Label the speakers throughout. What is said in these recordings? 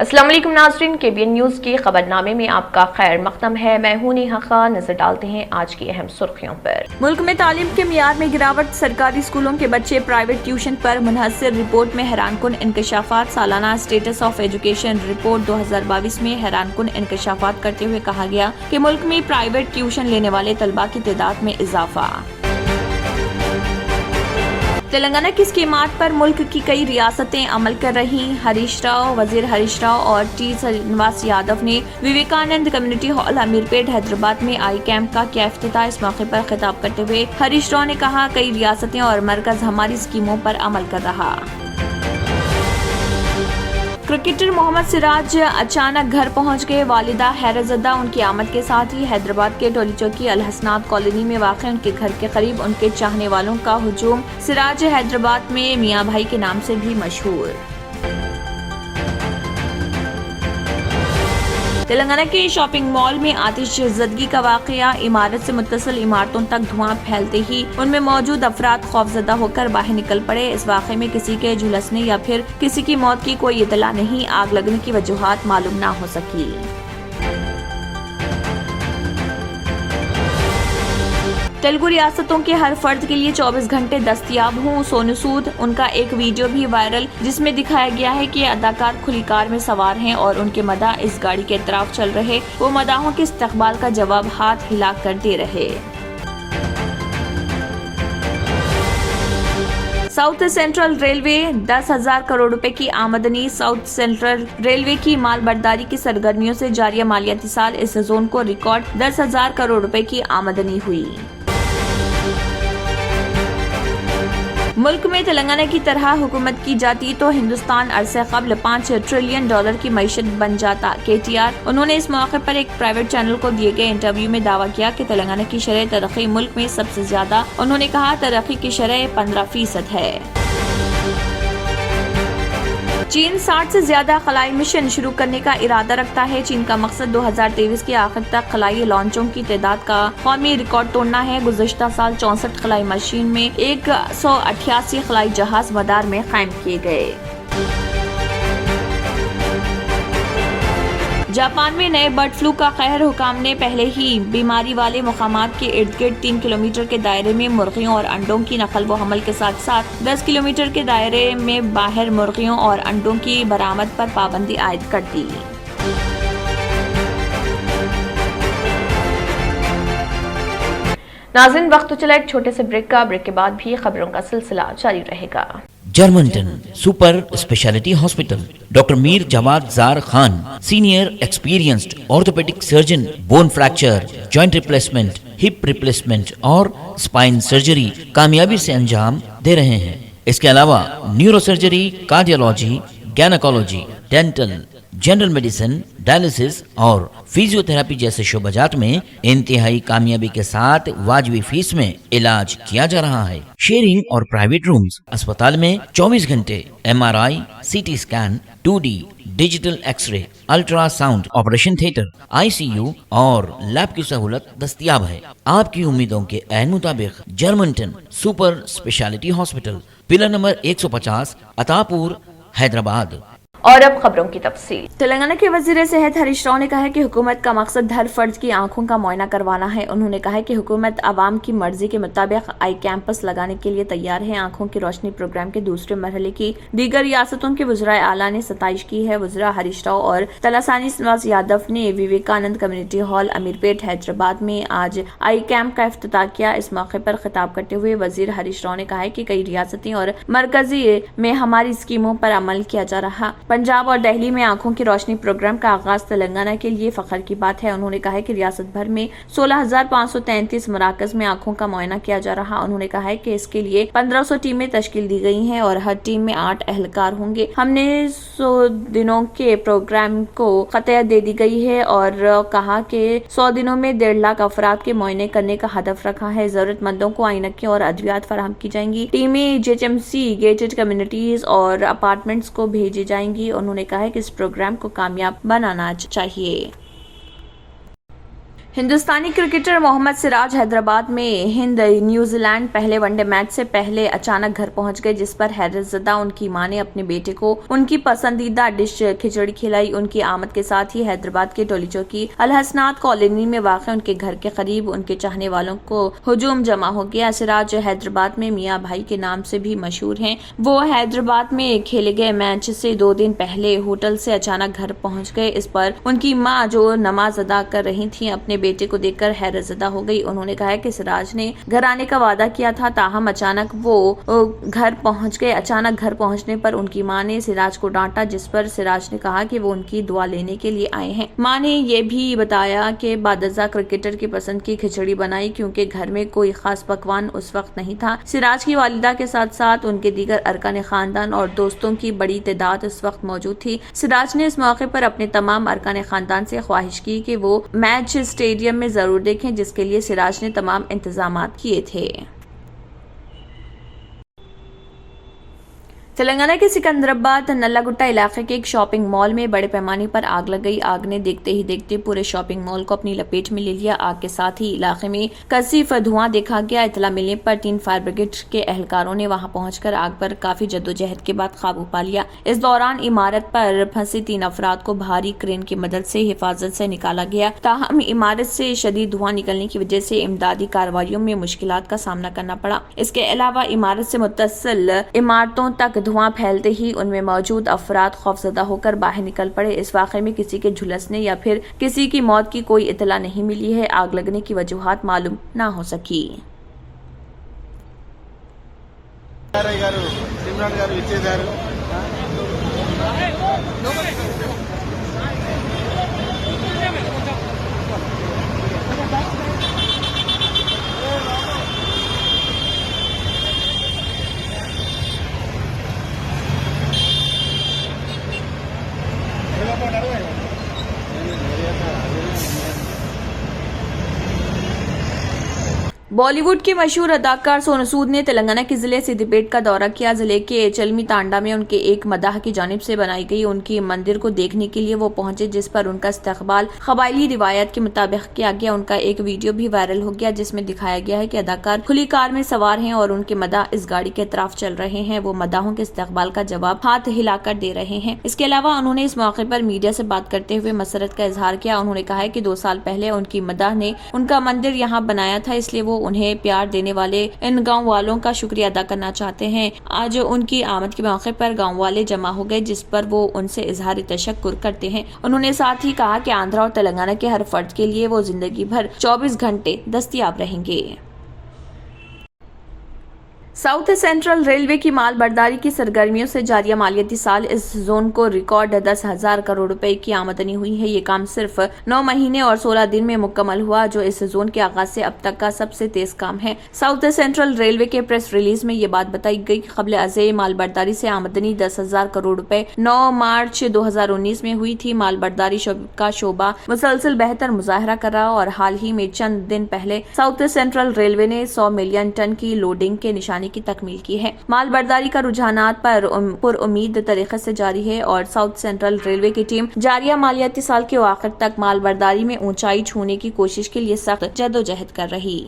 Speaker 1: अस्सलाम वालेकुम नाज़रीन, KBN न्यूज़ की खबरनामे में आपका खैर मक़दम है। मैं हूं नेहा खान। नजर डालते हैं आज की अहम सुर्खियों पर।
Speaker 2: मुल्क में तालीम के मियार में गिरावट, सरकारी स्कूलों के बच्चे प्राइवेट ट्यूशन पर मुनहसर। रिपोर्ट में हैरानकुन इंकशाफात। सालाना स्टेटस ऑफ एजुकेशन रिपोर्ट 2022 में हैरानकुन इंकशाफात करते हुए कहा गया कि मुल्क में प्राइवेट ट्यूशन लेने वाले तलबा की तादाद में इजाफा। तेलंगाना की स्कीमात पर मुल्क की कई रियासतें अमल कर रही। वजीर हरीश राव और टी श्रीनिवास यादव ने विवेकानंद कम्युनिटी हॉल अमीरपेट हैदराबाद में आई कैंप का किया इफ्तिताह। इस मौके पर खिताब करते हुए हरीश राव ने कहा, कई रियासतें और मरकज हमारी स्कीमों पर अमल कर रहा। क्रिकेटर मोहम्मद सिराज अचानक घर पहुंच गए। वालिदा हैरतज़दा उनकी आमद के साथ ही हैदराबाद के टोली चौकी अल हसनात कॉलोनी में वाक़ उनके घर के करीब उनके चाहने वालों का हुजूम। सिराज हैदराबाद में मियाँ भाई के नाम से भी मशहूर। तेलंगाना के शॉपिंग मॉल में आतिशज़दगी का वाक़या। इमारत से मुत्तसिल इमारतों तक धुआं फैलते ही उनमें मौजूद अफराद खौफजदा होकर बाहर निकल पड़े। इस वाक़े में किसी के झुलसने या फिर किसी की मौत की कोई इतला नहीं। आग लगने की वजूहात मालूम न हो सकी। तेलुगु रियासतों के हर फर्द के लिए 24 घंटे दस्तयाब हूँ। सोनू सूद, उनका एक वीडियो भी वायरल जिसमें दिखाया गया है कि अदाकार खुली कार में सवार हैं और उनके मदाह इस गाड़ी के तरफ चल रहे। वो मदाहों के इस्तकबाल का जवाब हाथ हिला कर दे रहे। साउथ सेंट्रल रेलवे 10,000 करोड़ रुपए की आमदनी। साउथ सेंट्रल रेलवे की माल बर्दारी की सरगर्मियों से जारी मालियाती साल इस जोन को रिकॉर्ड 10,000 करोड़ रुपए की आमदनी हुई। मुल्क में तेलंगाना की तरह हुकूमत की जाती तो हिंदुस्तान अरसे कबल $5 ट्रिलियन की मईशत बन जाता। KTR, उन्होंने इस मौके पर एक प्राइवेट चैनल को दिए गए इंटरव्यू में दावा किया कि तेलंगाना की शरह तरक्की मुल्क में सबसे ज्यादा। उन्होंने कहा, तरक्की की शरह 15% है। चीन 60 से ज्यादा खलाई मिशन शुरू करने का इरादा रखता है। चीन का मकसद 2023 के आखिर तक खलाई लॉन्चों की तादाद का कौमी रिकॉर्ड तोड़ना है। गुज़श्ता साल 64 खलाई मशीन में 188 खलाई जहाज मदार में कायम किए गए। जापान में नए बर्ड फ्लू का कहर। हुकाम ने पहले ही बीमारी वाले मुकामात के इर्द गिर्द 3 किलोमीटर के दायरे में मुर्गियों और अंडों की नकल व हमल के साथ साथ 10 किलोमीटर के दायरे में बाहर मुर्गियों और अंडों की बरामद पर पाबंदी आयद कर दी।
Speaker 1: नाज़रीन, वक्त तो चला एक छोटे से ब्रेक का। ब्रेक के बाद भी खबरों का सिलसिला जारी रहेगा।
Speaker 3: Germanton super speciality hospital, doctor Mir Jawad Zar Khan, senior experienced orthopaedic surgeon, bone fracture, joint replacement, hip replacement और स्पाइन सर्जरी कामयाबी से अंजाम दे रहे हैं। इसके अलावा neuro surgery, cardiology, gynaecology, dental, general medicine, dialysis और फिजियोथेरेपी जैसे शोबाजात में इंतहाई कामयाबी के साथ वाजबी फीस में इलाज किया जा रहा है। शेयरिंग और प्राइवेट रूम्स। अस्पताल में 24 घंटे MRI, CT scan, 2D digital x-ray, ultrasound, operation theatre, ICU और लैब की सहूलत दस्तयाब है। आपकी उम्मीदों के ऐन मुताबिक Germanten super speciality hospital, pillar number 150, Attapur, Hyderabad.
Speaker 1: और अब खबरों की तफसील।
Speaker 2: तेलंगाना के वजीर सेहत हरीश राव ने कहा है कि हुकूमत का मकसद हर फर्द की आंखों का मुआयना करवाना है। उन्होंने कहा है कि हुकूमत आवाम की मर्जी के मुताबिक आई कैंपस लगाने के लिए तैयार है। आंखों की रोशनी प्रोग्राम के दूसरे मरहले की दीगर रियासतों के वज़राए आला ने सताइश की है। वज़रा हरीश राव और तलासानी श्रीनिवास यादव ने विवेकानंद कम्युनिटी हॉल अमीरपेट हैदराबाद में आज आई कैंप का इफ्तिताह किया। इस मौके पर खिताब करते हुए वजीर हरीश राव ने कहा है कि कई रियासतें और मरकजी में हमारी स्कीमों पर अमल किया जा रहा। पंजाब और दिल्ली में आंखों की रोशनी प्रोग्राम का आगाज तेलंगाना के लिए फख्र की बात है। उन्होंने कहा है कि रियासत भर में 16,533 मराकज में आंखों का मुआयना किया जा रहा। उन्होंने कहा है कि इसके लिए 1500 टीमें तश्कील दी गई हैं और हर टीम में 8 एहलकार होंगे। हमने 100 दिनों के प्रोग्राम को खतियत दे दी गई है और कहा कि 100 दिनों में 1.5 लाख अफराद के मुआयने करने का हदफ रखा है। जरूरतमंदों को आइनकें और अद्वियात फराहम की जाएंगी। टीमें JHMC गेटेड कम्युनिटीज और अपार्टमेंट्स को भेजी जाएंगी। उन्होंने कहा है कि इस प्रोग्राम को कामयाब बनाना चाहिए। ہندوستانی کرکٹر محمد سراج حیدرآباد میں ہند نیوزی لینڈ پہلے ون ڈے میچ سے پہلے اچانک گھر پہنچ گئے، جس پر حیرت زدہ ان کی ماں نے اپنے بیٹے کو ان کی پسندیدہ ڈش کھچڑی کھلائی۔ ان کی آمد کے ساتھ ہی حیدرآباد کے ٹولی چوکی الحسنات کالونی میں واقع ان کے گھر کے قریب ان کے چاہنے والوں کو ہجوم جمع ہو گیا۔ سراج حیدرآباد میں میاں بھائی کے نام سے بھی مشہور ہیں۔ وہ حیدرآباد میں کھیلے گئے میچ سے 2 دن پہلے ہوٹل سے اچانک گھر پہنچ گئے۔ اس پر ان کی ماں جو نماز ادا کر رہی تھیں اپنے بیٹے کو دیکھ کر حیرت زدہ ہو گئی۔ انہوں نے کہا کہ سراج نے گھر آنے کا وعدہ کیا تھا، تاہم اچانک وہ گھر پہنچ گئے۔ اچانک گھر پہنچنے پر ان کی ماں نے سراج کو ڈانٹا، جس پر سراج نے کہا کہ وہ ان کی دعا لینے کے لیے آئے ہیں۔ ماں نے یہ بھی بتایا کہ بعد ازاں کرکٹر کی پسند کی کھچڑی بنائی، کیونکہ گھر میں کوئی خاص پکوان اس وقت نہیں تھا۔ سراج کی والدہ کے ساتھ ساتھ ان کے دیگر ارکان خاندان اور دوستوں کی بڑی تعداد اس وقت موجود تھی۔ سراج نے اس موقع پر اپنے تمام ارکان خاندان سے خواہش کی کہ وہ میچ اسٹیڈیم میں ضرور دیکھیں، جس کے لیے سراج نے تمام انتظامات کیے تھے۔ تلنگانہ کے سکندرآباد نلہ گٹا علاقے کے ایک شاپنگ مال میں بڑے پیمانے پر آگ لگ گئی۔ آگ نے دیکھتے ہی دیکھتے پورے شاپنگ مال کو اپنی لپیٹ میں لے لیا۔ آگ کے ساتھ ہی علاقے میں کثیف دھواں دیکھا گیا۔ اطلاع ملنے پر 3 فائر بریگیڈ کے اہلکاروں نے وہاں پہنچ کر آگ پر کافی جدوجہد کے بعد قابو پا لیا۔ اس دوران عمارت پر پھنسے 3 افراد کو بھاری کرین کی مدد سے حفاظت سے نکالا گیا، تاہم عمارت سے شدید دھواں نکلنے کی وجہ سے امدادی کارروائیوں میں مشکلات کا سامنا کرنا پڑا۔ اس کے علاوہ عمارت سے متصل عمارتوں تک دھواں پھیلتے ہی ان میں موجود افراد خوفزدہ ہو کر باہر نکل پڑے۔ اس واقعے میں کسی کے جھلسنے یا پھر کسی کی موت کی کوئی اطلاع نہیں ملی ہے۔ آگ لگنے کی وجوہات معلوم نہ ہو سکی۔ بالی ووڈ کی مشہور اداکار سونو سود نے تلنگانہ کے ضلع سدی پیٹ کا دورہ کیا۔ ضلع کے چلمی تانڈا میں ان کے ایک مداح کی جانب سے بنائی گئی ان کی مندر کو دیکھنے کے لیے وہ پہنچے، جس پر ان کا استقبال قبائلی روایت کے مطابق کیا گیا۔ ان کا ایک ویڈیو بھی وائرل ہو گیا، جس میں دکھایا گیا ہے کہ اداکار کھلی کار میں سوار ہیں اور ان کے مداح اس گاڑی کے اطراف چل رہے ہیں۔ وہ مداحوں کے استقبال کا جواب ہاتھ ہلا کر دے رہے ہیں۔ اس کے علاوہ انہوں نے اس موقع پر میڈیا سے بات کرتے ہوئے مسرت کا اظہار کیا۔ انہوں نے کہا کہ 2 سال پہلے ان کی مداح نے ان کا مندر یہاں بنایا تھا، اس لیے وہ انہیں پیار دینے والے ان گاؤں والوں کا شکریہ ادا کرنا چاہتے ہیں۔ آج ان کی آمد کے موقع پر گاؤں والے جمع ہو گئے، جس پر وہ ان سے اظہار تشکر کرتے ہیں۔ انہوں نے ساتھ ہی کہا کہ آندھرا اور تلنگانہ کے ہر فرد کے لیے وہ زندگی بھر 24 گھنٹے دستیاب رہیں گے۔ ساؤتھ سینٹرل ریلوے کی مال برداری کی سرگرمیوں سے جاریہ مالیاتی سال اس زون کو ریکارڈ 10,000 کروڑ روپے کی آمدنی ہوئی ہے۔ یہ کام صرف 9 مہینے اور 16 دن میں مکمل ہوا، جو اس زون کے آغاز سے اب تک کا سب سے تیز کام ہے۔ ساؤتھ سینٹرل ریلوے کے پریس ریلیز میں یہ بات بتائی گئی کہ قبل ازیں مال برداری سے آمدنی 10,000 کروڑ روپے 9 مارچ 2019 میں ہوئی تھی۔ مال برداری کا شعبہ مسلسل بہتر مظاہرہ کر رہا اور حال ہی میں چند دن پہلے ساؤتھ سینٹرل ریلوے نے 100 ملین ٹن کی لوڈنگ کے نشانے کی تکمیل کی ہے۔ مال برداری کا رجحانات پر امید طریقے سے جاری ہے اور ساؤتھ سینٹرل ریلوے کی ٹیم جاریہ مالیاتی سال کے آخر تک مال برداری میں اونچائی چھونے کی کوشش کے لیے سخت جدوجہد کر رہی۔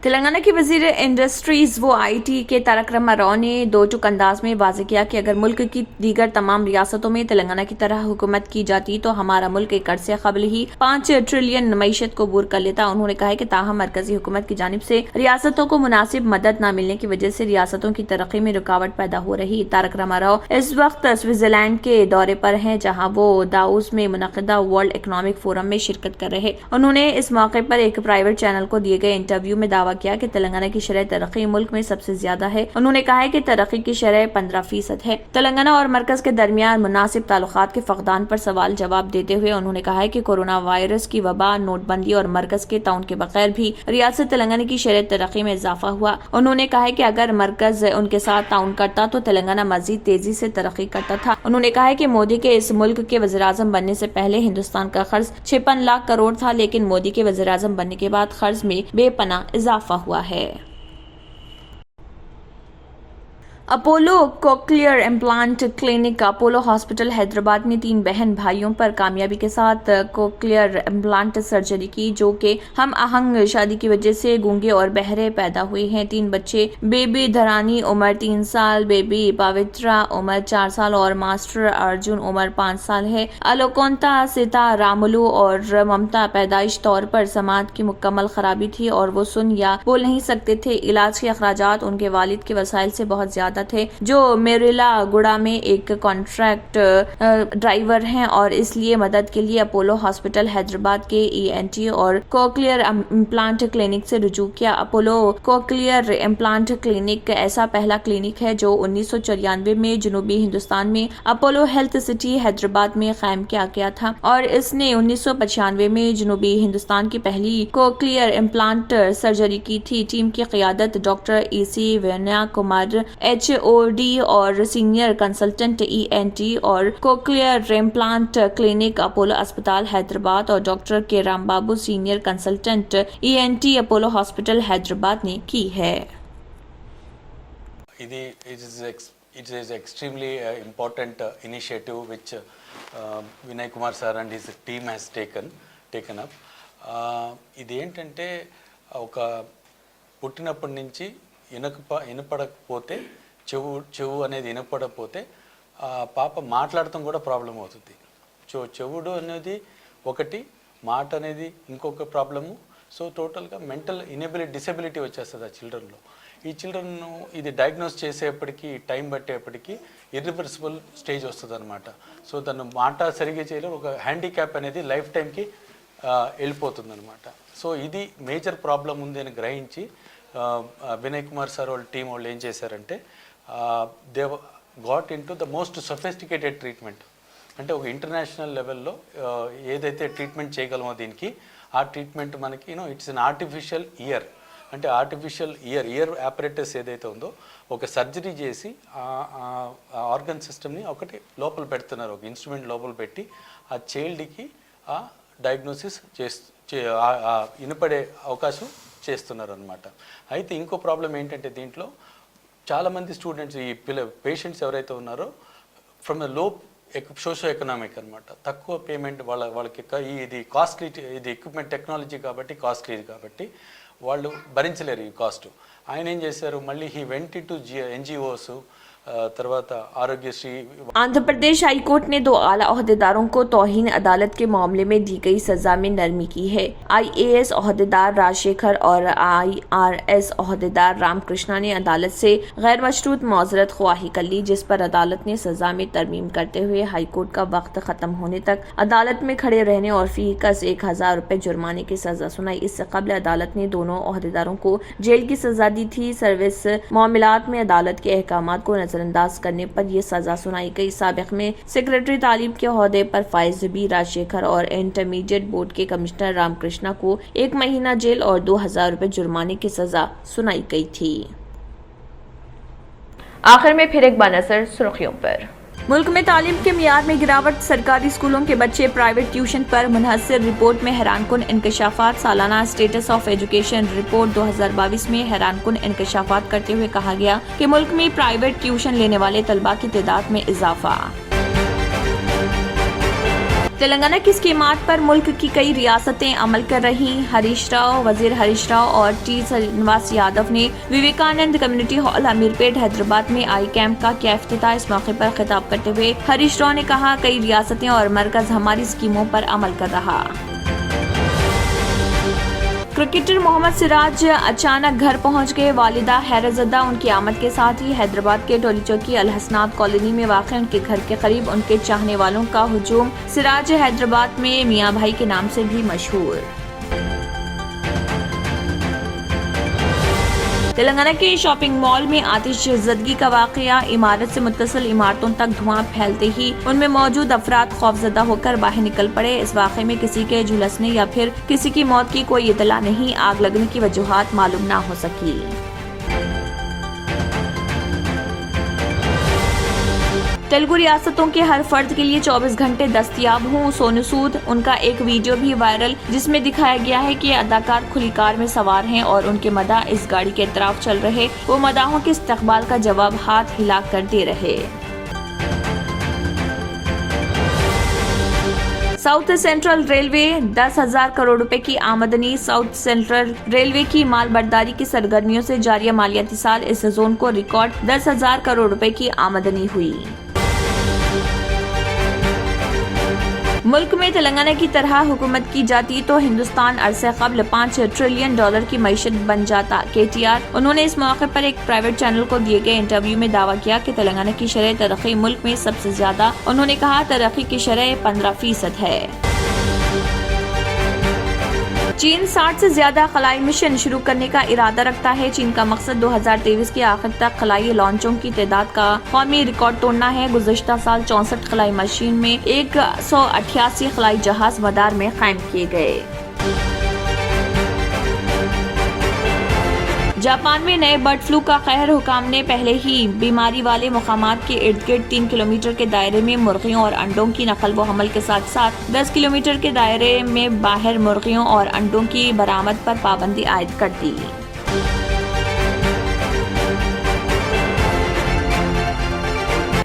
Speaker 2: تلنگانہ کے وزیر انڈسٹریز و آئی ٹی کے تارک راما راؤ نے 2 ٹوک انداز میں واضح کیا کہ اگر ملک کی دیگر تمام ریاستوں میں تلنگانہ کی طرح حکومت کی جاتی تو ہمارا ملک ایک عرصے قبل ہی 5 ٹریلین معیشت کو عبور کر لیتا۔ انہوں نے کہا کہ تاہم مرکزی حکومت کی جانب سے ریاستوں کو مناسب مدد نہ ملنے کی وجہ سے ریاستوں کی ترقی میں رکاوٹ پیدا ہو رہی۔ تارک راما راؤ اس وقت سوئٹزرلینڈ کے دورے پر ہیں، جہاں وہ داووس میں منعقدہ ورلڈ اکنامک فورم میں شرکت کر رہے۔ انہوں نے اس موقع پر ایک پرائیویٹ چینل کو دیے گئے انٹرویو میں دعویٰ کیا کہ تلنگانہ کی شرح ترقی ملک میں سب سے زیادہ ہے۔ انہوں نے کہا کہ ترقی کی شرح 15% ہے۔ تلنگانہ اور مرکز کے درمیان مناسب تعلقات کے فقدان پر سوال جواب دیتے ہوئے انہوں نے کہا کہ کورونا وائرس کی وبا، نوٹ بندی اور مرکز کے تعاون کے بغیر بھی ریاست تلنگانہ کی شرح ترقی میں اضافہ ہوا۔ انہوں نے کہا کہ اگر مرکز ان کے ساتھ تعاون کرتا تو تلنگانہ مزید تیزی سے ترقی کرتا تھا۔ انہوں نے کہا کہ مودی کے اس ملک کے وزیر اعظم بننے سے پہلے ہندوستان کا قرض 56 لاکھ کروڑ تھا، لیکن مودی کے وزیر اعظم بننے کے بعد قرض میں بے پناہ اضافہ ہوا ہے۔ Apollo cochlear implant clinic Apollo hospital Hyderabad में 3 बहन भाइयों पर कामयाबी के साथ कोक्लियर इम्प्लांट सर्जरी की, जो कि हम आहंग शादी की वजह से गूंगे और बहरे पैदा हुए हैं। 3 बच्चे, बेबी धरानी उम्र 3 साल, बेबी पवित्रा उम्र 4 साल और मास्टर अर्जुन उम्र 5 साल है। अलोकोंता, सीता, रामुलू और ममता पैदाइश तौर पर समात की मुकम्मल खराबी थी और वो सुन या बोल नहीं सकते थे। इलाज के अखराजात उनके वालिद के वसाइल से बहुत ज्यादा थे, जो मेरिला गुड़ा में एक कॉन्ट्रैक्ट ड्राइवर हैं, और इसलिए मदद के लिए अपोलो हॉस्पिटल हैदराबाद के ENT और कोक्लियर इम्प्लांट क्लिनिक से रुजू किया। अपोलो कोक्लियर इम्प्लांट क्लिनिक ऐसा पहला क्लिनिक है जो 1994 में जनूबी हिंदुस्तान में अपोलो हेल्थ सिटी हैदराबाद में कायम किया गया था, और इसने 1995 में जनूबी हिंदुस्तान की पहली कोक्लियर इम्प्लांट सर्जरी की थी। टीम की क़ियादत doctor EC Venya Kumar HOD और सीनियर कंसल्टेंट ENT और कोक्लियर इम्प्लांट क्लिनिक अपोलो अस्पताल हैदराबाद और doctor K Ram Babu senior consultant ENT Apollo hospital Hyderabad ने की है।
Speaker 4: It is extremely important initiative which Vinay Kumar sir and his team has taken up. ఇది ఏంటంటే ఒక పుట్టినప్పటి నుంచి వినపడకపోతే చెవు అనేది వినపడకపోతే పాప మాట్లాడటం కూడా ప్రాబ్లం అవుతుంది. చెవుడు అనేది ఒకటి, మాట అనేది ఇంకొక ప్రాబ్లము. సో టోటల్గా మెంటల్ డిసెబిలిటీ వచ్చేస్తుంది ఆ చిల్డ్రన్లో. ఈ చిల్డ్రన్ ఇది డయాగ్నోస్ చేసేప్పటికీ టైం పట్టేప్పటికీ ఇర్రివర్సిబుల్ స్టేజ్ వస్తుంది అనమాట. సో తను మాట సరిగ్గా చేయలేరు, ఒక హ్యాండిక్యాప్ అనేది లైఫ్ టైంకి వెళ్ళిపోతుంది అనమాట. సో ఇది మేజర్ ప్రాబ్లం ఉంది అని గ్రహించి వినయ్ కుమార్ సార్ వాళ్ళ టీం వాళ్ళు ఏం చేశారంటే they got in to the most sophisticated treatment. అంటే ఒక ఇంటర్నేషనల్ లెవెల్లో ఏదైతే ట్రీట్మెంట్ చేయగలమో దీనికి, ఆ ట్రీట్మెంట్ మనకి ఇట్స్ అన్ ఆర్టిఫిషియల్ ఇయర్. అంటే ఆర్టిఫిషియల్ ఇయర్ ఆపరేటర్స్ ఏదైతే ఉందో ఒక సర్జరీ చేసి ఆర్గన్ సిస్టమ్ని ఒకటి లోపల పెడుతున్నారు, ఒక ఇన్స్ట్రుమెంట్ లోపల పెట్టి ఆ చైల్డ్కి ఆ డయాగ్నోసిస్ వినపడే అవకాశం చేస్తున్నారు అనమాట. అయితే ఇంకో ప్రాబ్లం ఏంటంటే దీంట్లో చాలామంది స్టూడెంట్స్, ఈ పేషెంట్స్ ఎవరైతే ఉన్నారో from the low socio economic అనమాట, తక్కువ పేమెంట్ వాళ్ళకి ఇది కాస్ట్లీ, ఇది ఎక్విప్మెంట్ టెక్నాలజీ కాబట్టి కాస్ట్లీ కాబట్టి వాళ్ళు భరించలేరు ఈ కాస్ట్. ఆయన ఏం చేశారు, మళ్ళీ హీ వెంట్ టు NGOs, తర్వాత ఆరోగ్యశ్రీ.
Speaker 2: आंध्र प्रदेश हाई कोर्ट ने 2 आला ओहदेदारों को तौहीन अदालत के मामले में दी गई सजा में नरमी की है। IAS ओहदेदार राजशेखर और IRS ओहदेदार रामकृष्णा ने अदालत से गैर मशरूत मौजरत ख्वाही कर ली, जिस पर अदालत ने सजा में तरमीम करते हुए हाई कोर्ट का वक्त खत्म होने तक अदालत में खड़े रहने और फी कस 1000 रुपए जुर्माने की सजा सुनाई। इससे कबल अदालत ने दोनों ओहदेदारों को जेल की सजा दी थी। सर्विस मामलात में अदालत के अहकामात को नजरअंदाज करने पर यह सजा सुनाई गई। साबिक में सेक्रेटरी तालीम के ओहदे पर फाइज बी राजशेखर और इंटरमीडिएट बोर्ड के कमिश्नर रामकृष्णा को 1 महीना जेल और 2000 रुपए जुर्माने की सजा सुनाई गई थी।
Speaker 1: आखिर में फिर एक बार नजर सुर्खियों पर।
Speaker 2: मुल्क में तालीम के मियार में गिरावट, सरकारी स्कूलों के बच्चे प्राइवेट ट्यूशन पर मुनहसर। रिपोर्ट में हैरानकुन इंकशाफात। सालाना स्टेटस ऑफ एजुकेशन रिपोर्ट 2022 में हैरानकुन इंकशाफात करते हुए कहा गया कि मुल्क में प्राइवेट ट्यूशन लेने वाले तलबा की तादाद में इजाफा। तेलंगाना की स्कीमात पर मुल्क की कई रियासतें अमल कर रही। वजीर हरीश राव और T श्रीनिवास यादव ने विवेकानंद कम्युनिटी हॉल अमीरपेट हैदराबाद में आई कैंप का किया इफ्तिताह। इस मौके पर खिताब करते हुए हरीश राव ने कहा, कई रियासतें और मरकज हमारी स्कीमों पर अमल कर रहा। क्रिकेटर मोहम्मद सिराज अचानक घर पहुंच गए। वालिदा हैरतज़दा उनकी आमद के साथ ही हैदराबाद के टोलीचौकी अल हसनात कॉलोनी में वाक़ उनके घर के करीब उनके चाहने वालों का हुजूम। सिराज हैदराबाद में मियाँ भाई के नाम से भी मशहूर। तेलंगाना के शॉपिंग मॉल में आतिशज़दगी का वाक़या। इमारत से मुत्तसिल इमारतों तक धुआं फैलते ही उनमें मौजूद अफराद खौफजदा होकर बाहर निकल पड़े। इस वाक़े में किसी के झुलसने या फिर किसी की मौत की कोई इतला नहीं। आग लगने की वजूहात मालूम ना हो सकी। तेलुगु रियासतों के हर फर्द के लिए 24 घंटे दस्तयाब हूँ। सोनू सूद, उनका एक वीडियो भी वायरल जिसमें दिखाया गया है कि अदाकार खुली कार में सवार हैं और उनके मदाह इस गाड़ी के तरफ चल रहे। वो मदाहों के इस्तकबाल का जवाब हाथ हिलाकर दे रहे। साउथ सेंट्रल रेलवे 10,000 करोड़ रुपए की आमदनी। साउथ सेंट्रल रेलवे की माल बर्दारी की सरगर्मियों से जारी मालियाती साल इस जोन को रिकॉर्ड 10,000 करोड़ रुपए की आमदनी हुई। मुल्क में तेलंगाना की तरह हुकूमत की जाती तो हिंदुस्तान अरसे कबल $5 ट्रिलियन की मईशत बन जाता। KTR, उन्होंने इस मौके पर एक प्राइवेट चैनल को दिए गए इंटरव्यू में दावा किया कि तेलंगाना की शरह तरक्की मुल्क में सबसे ज्यादा। उन्होंने कहा तरक्की की शरह 15% है। चीन 60 से ज्यादा खलाई मिशन शुरू करने का इरादा रखता है। चीन का मकसद 2023 के आखिर तक खलाई लॉन्चों की तादाद का कौमी रिकॉर्ड तोड़ना है। गुज़श्ता साल 64 खलाई मशीन में 188 खलाई जहाज मदार में कायम किए गए। जापान में नए बर्ड फ्लू का कहर। हुकाम ने पहले ही बीमारी वाले मुकामात के इर्द गिर्द 3 किलोमीटर के दायरे में मुर्गियों और अंडों की नकल व हमल के साथ साथ 10 किलोमीटर के दायरे में बाहर मुर्गियों और अंडों की बरामद पर पाबंदी आयद कर दी।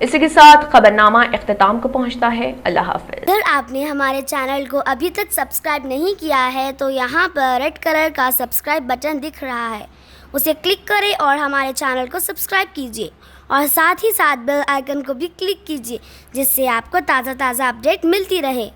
Speaker 1: इसी के साथ खबरनामा इख्तिताम को पहुंचता है। अल्लाह हाफिज।
Speaker 5: अगर आपने हमारे चैनल को अभी तक सब्सक्राइब नहीं किया है तो यहाँ पर रेड कलर का सब्सक्राइब बटन दिख रहा है, उसे क्लिक करें और हमारे चैनल को सब्सक्राइब कीजिए और साथ ही साथ बेल आइकन को भी क्लिक कीजिए जिससे आपको ताज़ा अपडेट मिलती रहे।